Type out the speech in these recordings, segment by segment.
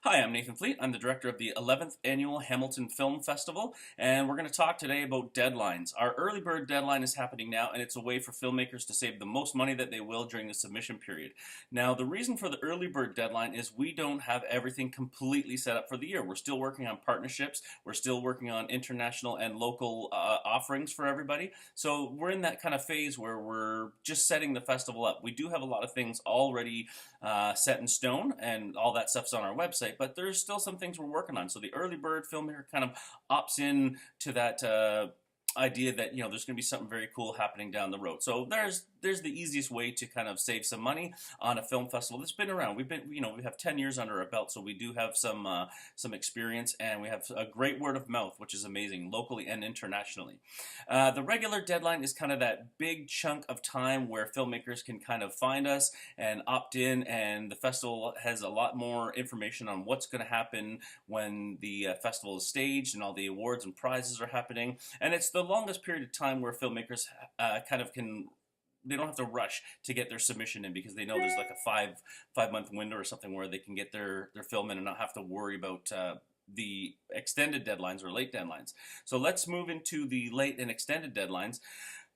Hi, I'm Nathan Fleet. I'm the director of the 11th Annual Hamilton Film Festival, and we're going to talk today about deadlines. Our early bird deadline is happening now, and it's a way for filmmakers to save the most money that they will during the submission period. Now, the reason for the early bird deadline is we don't have everything completely set up for the year. We're still working on partnerships, we're still working on international and local offerings for everybody. So we're in that kind of phase where we're just setting the festival up. We do have a lot of things already set in stone, and all that stuff's on our website, but there's still some things we're working on. So the early bird filmmaker kind of opts in to that idea that there's going to be something very cool happening down the road. So there's the easiest way to kind of save some money on a film festival that's been around. We have 10 years under our belt, so we do have some experience, and we have a great word of mouth, which is amazing, locally and internationally. The regular deadline is kind of that big chunk of time where filmmakers can kind of find us and opt in, and the festival has a lot more information on what's going to happen when the festival is staged and all the awards and prizes are happening. And it's the longest period of time where filmmakers kind of can, they don't have to rush to get their submission in, because they know there's like a five month window or something where they can get their film in and not have to worry about the extended deadlines or late deadlines. So let's move into the late and extended deadlines.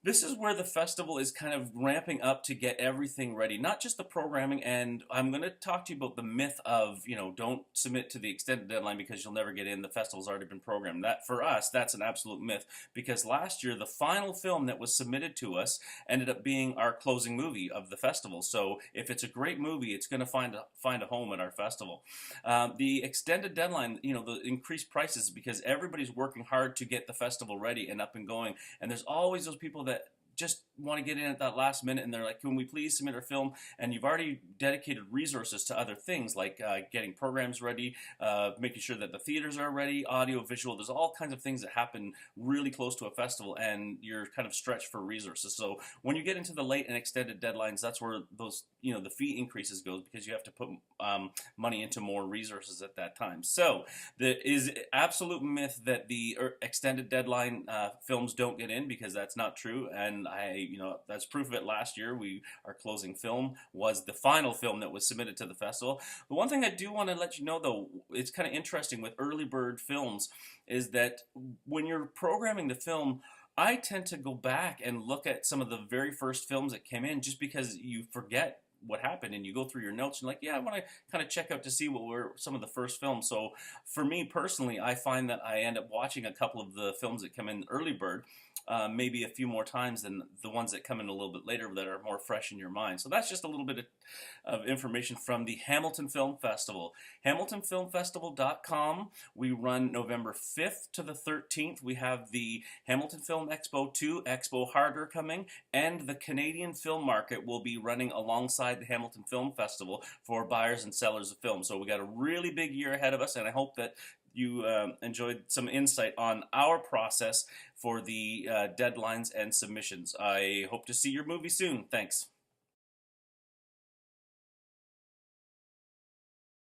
This is where the festival is kind of ramping up to get everything ready, not just the programming. And I'm going to talk to you about the myth of, don't submit to the extended deadline because you'll never get in. The festival's already been programmed. That, for us, that's an absolute myth, because last year the final film that was submitted to us ended up being our closing movie of the festival. So if it's a great movie, it's going to find a home at our festival. The extended deadline, the increased prices, because everybody's working hard to get the festival ready and up and going. And there's always those people that just want to get in at that last minute, and they're like, can we please submit our film? And you've already dedicated resources to other things, like getting programs ready, making sure that the theaters are ready, audio, visual. There's all kinds of things that happen really close to a festival, and you're kind of stretched for resources. So when you get into the late and extended deadlines, that's where those, the fee increases goes, because you have to put money into more resources at that time. So there is absolute myth that the extended deadline films don't get in, because that's not true. And that's proof of it. Last year, our closing film was the final film that was submitted to the festival. The one thing I do want to let you know, though, it's kind of interesting with early bird films, is that when you're programming the film, I tend to go back and look at some of the very first films that came in, just because you forget what happened and you go through your notes and like, yeah, I want to kind of check out to see what were some of the first films. So for me personally, I find that I end up watching a couple of the films that come in early bird maybe a few more times than the ones that come in a little bit later that are more fresh in your mind. So that's just a little bit of information from the Hamilton Film Festival. HamiltonFilmFestival.com. We run November 5th to the 13th. We have the Hamilton Film Expo 2, Expo Harder coming, and the Canadian Film Market will be running alongside the Hamilton Film Festival for buyers and sellers of film. So we got a really big year ahead of us, and I hope that you enjoyed some insight on our process for the deadlines and submissions. I hope to see your movie soon. Thanks.